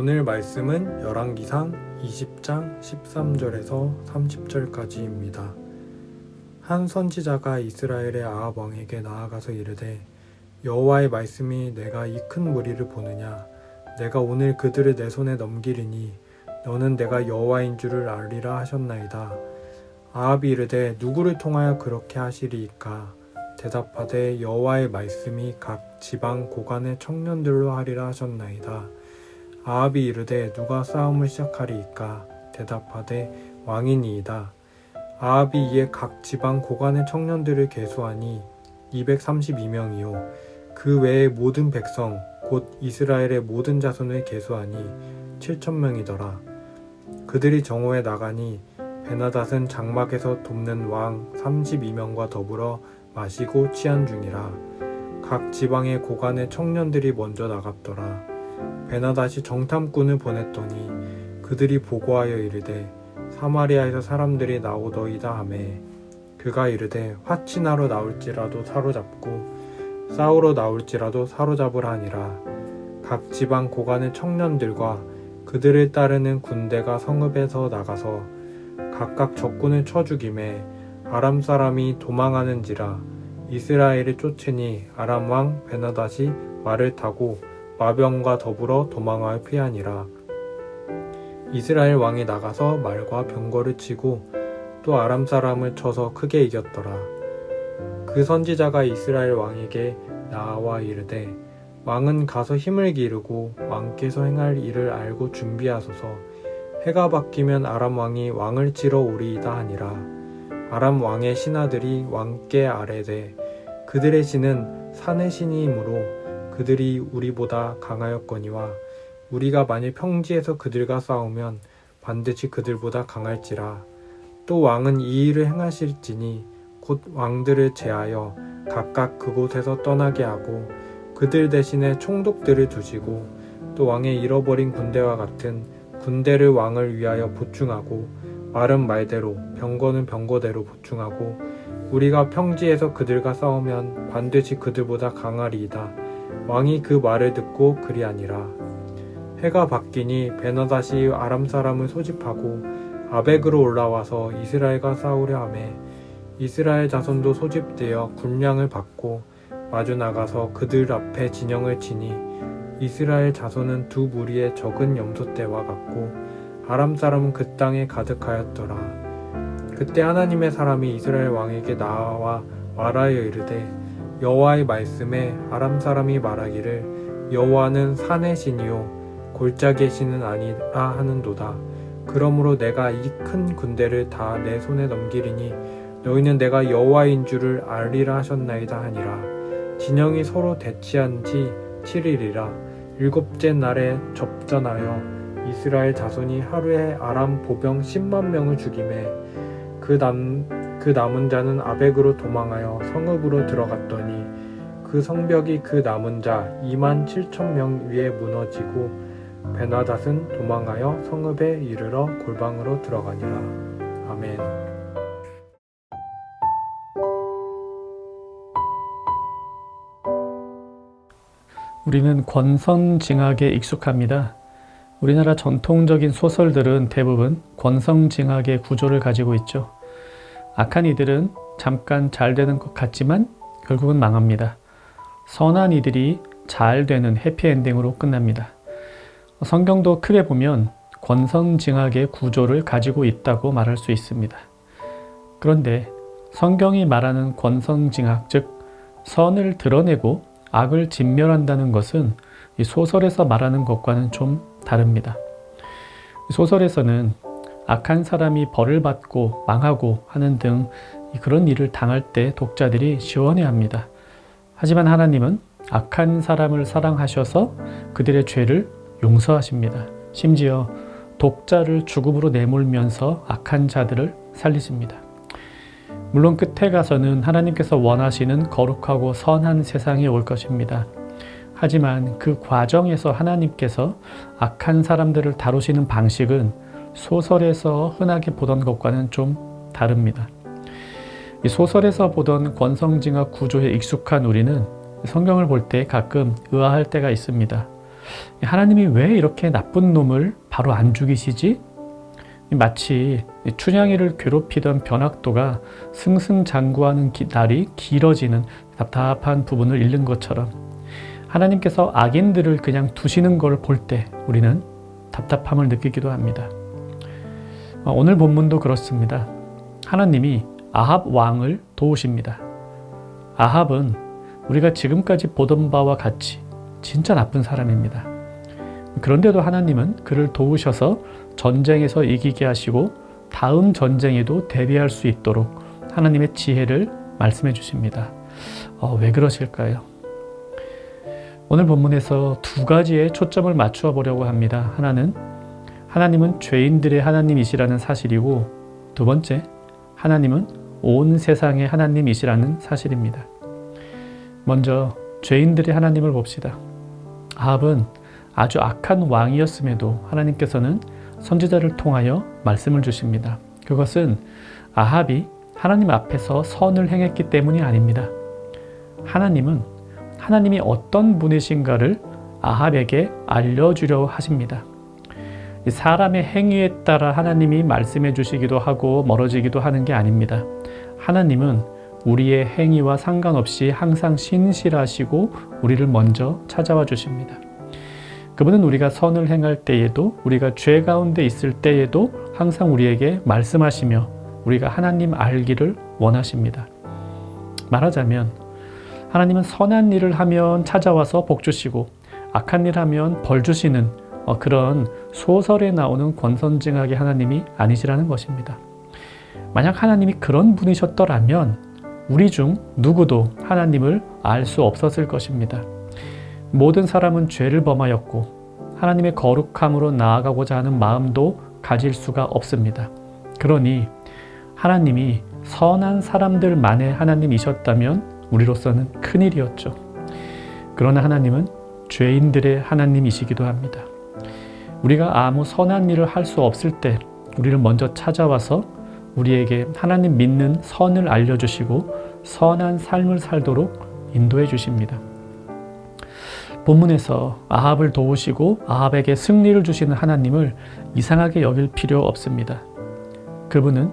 오늘 말씀은 열왕기상 20장 13절에서 30절까지입니다. 한 선지자가 이스라엘의 아합 왕에게 나아가서 이르되 여호와의 말씀이 내가 이 큰 무리를 보느냐 내가 오늘 그들을 내 손에 넘기리니 너는 내가 여호와인 줄을 알리라 하셨나이다. 아합이 이르되 누구를 통하여 그렇게 하시리이까? 대답하되 여호와의 말씀이 각 지방 고관의 청년들로 하리라 하셨나이다. 아합이 이르되 누가 싸움을 시작하리이까? 대답하되 왕이니이다. 아합이 이에 각 지방 고관의 청년들을 계수하니 232명이요 그 외의 모든 백성 곧 이스라엘의 모든 자손을 계수하니 7,000명이더라. 그들이 정오에 나가니 베나닷은 장막에서 돕는 왕 32명과 더불어 마시고 취한 중이라. 각 지방의 고관의 청년들이 먼저 나갔더라. 베나닷이 정탐꾼을 보냈더니 그들이 보고하여 이르되 사마리아에서 사람들이 나오더이다 하매 그가 이르되 화친하러 나올지라도 사로잡고 싸우러 나올지라도 사로잡으라 하니라. 각 지방 고관의 청년들과 그들을 따르는 군대가 성읍에서 나가서 각각 적군을 쳐 죽이매 아람 사람이 도망하는지라. 이스라엘이 쫓으니 아람 왕 베나닷이 말을 타고 마병과 더불어 도망하여 피하니라. 이스라엘 왕이 나가서 말과 병거를 치고 또 아람 사람을 쳐서 크게 이겼더라. 그 선지자가 이스라엘 왕에게 나와 이르되 왕은 가서 힘을 기르고 왕께서 행할 일을 알고 준비하소서. 해가 바뀌면 아람 왕이 왕을 치러 오리이다 하니라. 아람 왕의 신하들이 왕께 아뢰되 그들의 신은 산의 신이므로 그들이 우리보다 강하였거니와 우리가 만일 평지에서 그들과 싸우면 반드시 그들보다 강할지라. 또 왕은 이 일을 행하실지니 곧 왕들을 제하여 각각 그곳에서 떠나게 하고 그들 대신에 총독들을 두시고 또 왕의 잃어버린 군대와 같은 군대를 왕을 위하여 보충하고 말은 말대로 병거는 병거대로 보충하고 우리가 평지에서 그들과 싸우면 반드시 그들보다 강하리이다. 왕이 그 말을 듣고 그리하니라. 해가 바뀌니 베나닷이 아람 사람을 소집하고 아벡으로 올라와서 이스라엘과 싸우려 하매 이스라엘 자손도 소집되어 군량을 받고 마주 나가서 그들 앞에 진영을 치니 이스라엘 자손은 두 무리의 적은 염소떼와 같고 아람 사람은 그 땅에 가득하였더라. 그때 하나님의 사람이 이스라엘 왕에게 나와 말하여 이르되 여호와의 말씀에 아람 사람이 말하기를 여호와는 산의 신이요 골짜기의 신은 아니라 하는도다. 그러므로 내가 이 큰 군대를 다 내 손에 넘기리니 너희는 내가 여호와인 줄을 알리라 하셨나이다 하니라. 진영이 서로 대치한 지 7일이라. 일곱째 날에 접전하여 이스라엘 자손이 하루에 아람 보병 10만 명을 죽이매 그 남은 자는 아벡으로 도망하여 성읍으로 들어갔더니 그 성벽이 그 남은 자 27,000명 위에 무너지고 베나닷은 도망하여 성읍에 이르러 골방으로 들어가니라. 아멘. 우리는 권성징악에 익숙합니다. 우리나라 전통적인 소설들은 대부분 권성징악의 구조를 가지고 있죠. 악한 이들은 잠깐 잘 되는 것 같지만 결국은 망합니다. 선한 이들이 잘 되는 해피엔딩으로 끝납니다. 성경도 크게 보면 권성징악의 구조를 가지고 있다고 말할 수 있습니다. 그런데 성경이 말하는 권성징악, 즉 선을 드러내고 악을 진멸한다는 것은 이 소설에서 말하는 것과는 좀 다릅니다. 소설에서는 악한 사람이 벌을 받고 망하고 하는 등 그런 일을 당할 때 독자들이 시원해합니다. 하지만 하나님은 악한 사람을 사랑하셔서 그들의 죄를 용서하십니다. 심지어 독자를 죽음으로 내몰면서 악한 자들을 살리십니다. 물론 끝에 가서는 하나님께서 원하시는 거룩하고 선한 세상이 올 것입니다. 하지만 그 과정에서 하나님께서 악한 사람들을 다루시는 방식은 소설에서 흔하게 보던 것과는 좀 다릅니다. 이 소설에서 보던 권성징악 구조에 익숙한 우리는 성경을 볼 때 가끔 의아할 때가 있습니다. 하나님이 왜 이렇게 나쁜 놈을 바로 안 죽이시지? 마치 춘향이를 괴롭히던 변학도가 승승장구하는 날이 길어지는 답답한 부분을 잃는 것처럼 하나님께서 악인들을 그냥 두시는 걸 볼 때 우리는 답답함을 느끼기도 합니다. 오늘 본문도 그렇습니다. 하나님이 아합 왕을 도우십니다. 아합은 우리가 지금까지 보던 바와 같이 진짜 나쁜 사람입니다. 그런데도 하나님은 그를 도우셔서 전쟁에서 이기게 하시고 다음 전쟁에도 대비할 수 있도록 하나님의 지혜를 말씀해 주십니다. 왜 그러실까요? 오늘 본문에서 두 가지의 초점을 맞추어 보려고 합니다. 하나는 하나님은 죄인들의 하나님이시라는 사실이고, 두 번째, 하나님은 온 세상의 하나님이시라는 사실입니다. 먼저 죄인들의 하나님을 봅시다. 아합은 아주 악한 왕이었음에도 하나님께서는 선지자를 통하여 말씀을 주십니다. 그것은 아합이 하나님 앞에서 선을 행했기 때문이 아닙니다. 하나님이 어떤 분이신가를 아합에게 알려주려 하십니다. 사람의 행위에 따라 하나님이 말씀해 주시기도 하고 멀어지기도 하는 게 아닙니다. 하나님은 우리의 행위와 상관없이 항상 신실하시고 우리를 먼저 찾아와 주십니다. 그분은 우리가 선을 행할 때에도, 우리가 죄 가운데 있을 때에도 항상 우리에게 말씀하시며 우리가 하나님 알기를 원하십니다. 말하자면 하나님은 선한 일을 하면 찾아와서 복 주시고 악한 일 하면 벌 주시는 그런 소설에 나오는 권선징악의 하나님이 아니시라는 것입니다. 만약 하나님이 그런 분이셨더라면 우리 중 누구도 하나님을 알 수 없었을 것입니다. 모든 사람은 죄를 범하였고 하나님의 거룩함으로 나아가고자 하는 마음도 가질 수가 없습니다. 그러니 하나님이 선한 사람들만의 하나님이셨다면 우리로서는 큰일이었죠. 그러나 하나님은 죄인들의 하나님이시기도 합니다. 우리가 아무 선한 일을 할 수 없을 때 우리를 먼저 찾아와서 우리에게 하나님 믿는 선을 알려주시고 선한 삶을 살도록 인도해 주십니다. 본문에서 아합을 도우시고 아합에게 승리를 주시는 하나님을 이상하게 여길 필요 없습니다. 그분은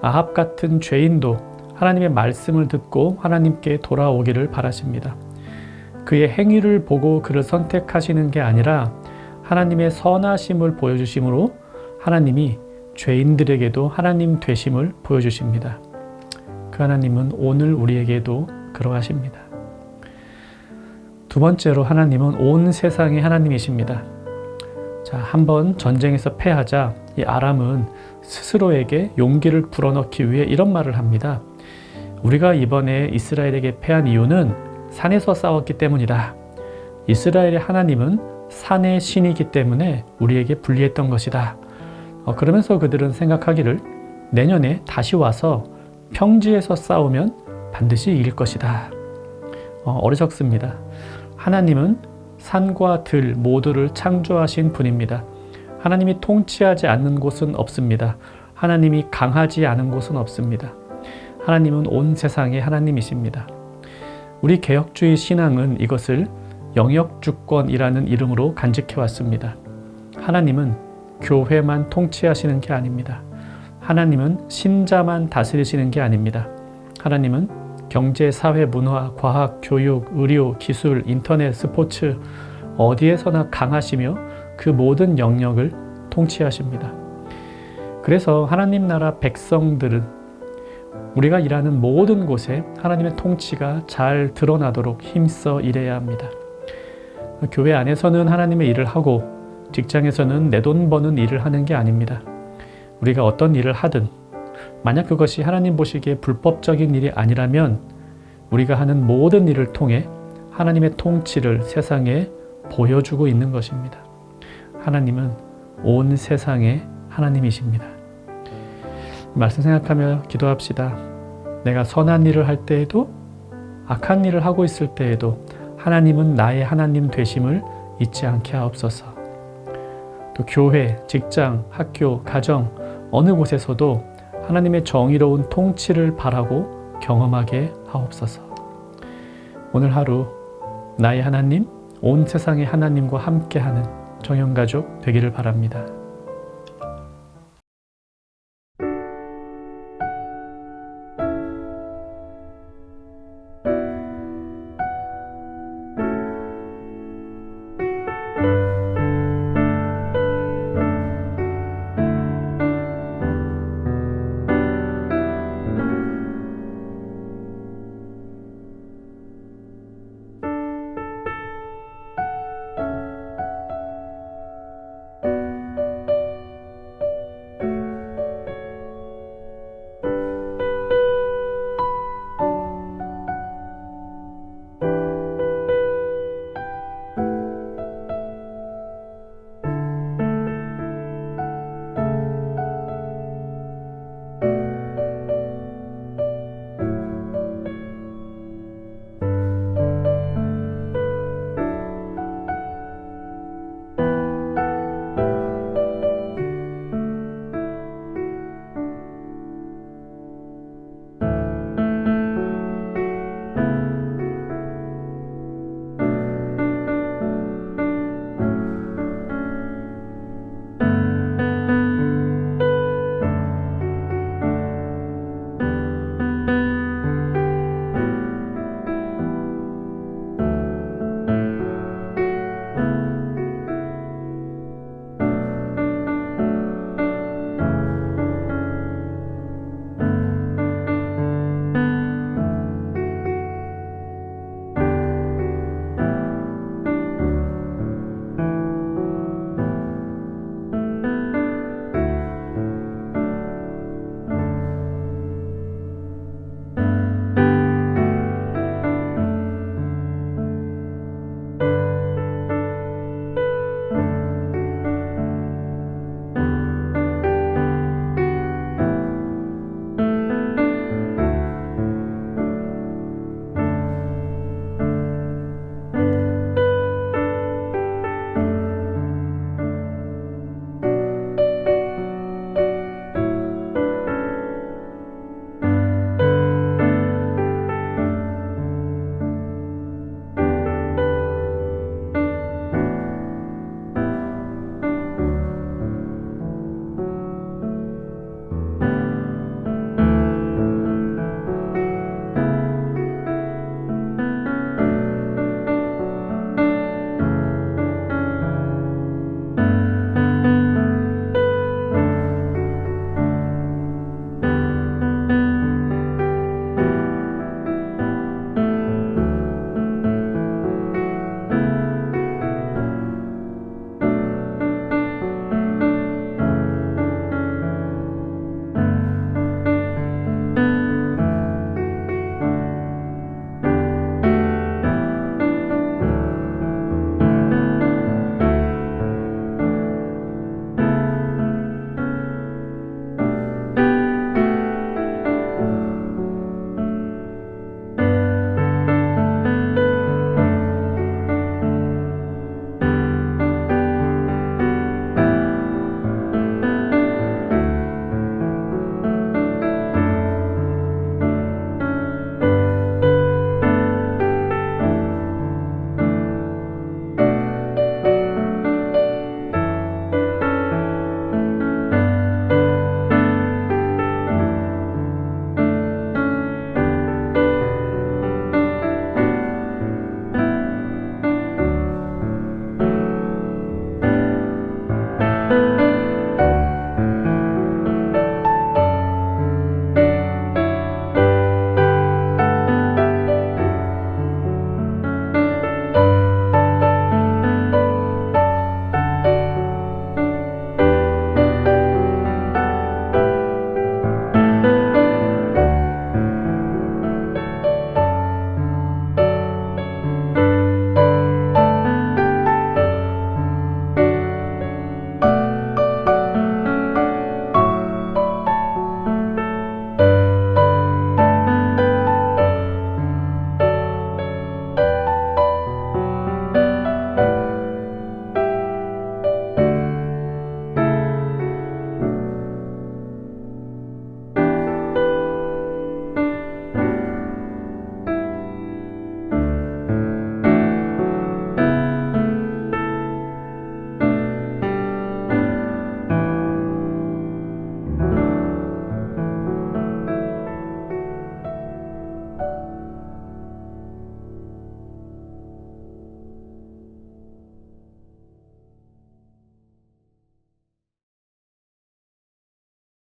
아합 같은 죄인도 하나님의 말씀을 듣고 하나님께 돌아오기를 바라십니다. 그의 행위를 보고 그를 선택하시는 게 아니라 하나님의 선하심을 보여주심으로 하나님이 죄인들에게도 하나님 되심을 보여주십니다. 그 하나님은 오늘 우리에게도 그러하십니다. 두 번째로 하나님은 온 세상의 하나님이십니다. 한번 전쟁에서 패하자 이 아람은 스스로에게 용기를 불어넣기 위해 이런 말을 합니다. 우리가 이번에 이스라엘에게 패한 이유는 산에서 싸웠기 때문이다. 이스라엘의 하나님은 산의 신이기 때문에 우리에게 불리했던 것이다. 그러면서 그들은 생각하기를 내년에 다시 와서 평지에서 싸우면 반드시 이길 것이다. 어리석습니다. 하나님은 산과 들 모두를 창조하신 분입니다. 하나님이 통치하지 않는 곳은 없습니다. 하나님이 강하지 않은 곳은 없습니다. 하나님은 온 세상의 하나님이십니다. 우리 개혁주의 신앙은 이것을 영역주권이라는 이름으로 간직해 왔습니다. 하나님은 교회만 통치하시는 게 아닙니다. 하나님은 신자만 다스리시는 게 아닙니다. 하나님은 경제, 사회, 문화, 과학, 교육, 의료, 기술, 인터넷, 스포츠 어디에서나 강하시며 그 모든 영역을 통치하십니다. 그래서 하나님 나라 백성들은 우리가 일하는 모든 곳에 하나님의 통치가 잘 드러나도록 힘써 일해야 합니다. 교회 안에서는 하나님의 일을 하고 직장에서는 내 돈 버는 일을 하는 게 아닙니다. 우리가 어떤 일을 하든 만약 그것이 하나님 보시기에 불법적인 일이 아니라면 우리가 하는 모든 일을 통해 하나님의 통치를 세상에 보여주고 있는 것입니다. 하나님은 온 세상의 하나님이십니다. 말씀 생각하며 기도합시다. 내가 선한 일을 할 때에도 악한 일을 하고 있을 때에도 하나님은 나의 하나님 되심을 잊지 않게 하옵소서. 또 교회, 직장, 학교, 가정 어느 곳에서도 하나님의 정의로운 통치를 바라고 경험하게 하옵소서. 오늘 하루 나의 하나님, 온 세상의 하나님과 함께하는 정형가족 되기를 바랍니다.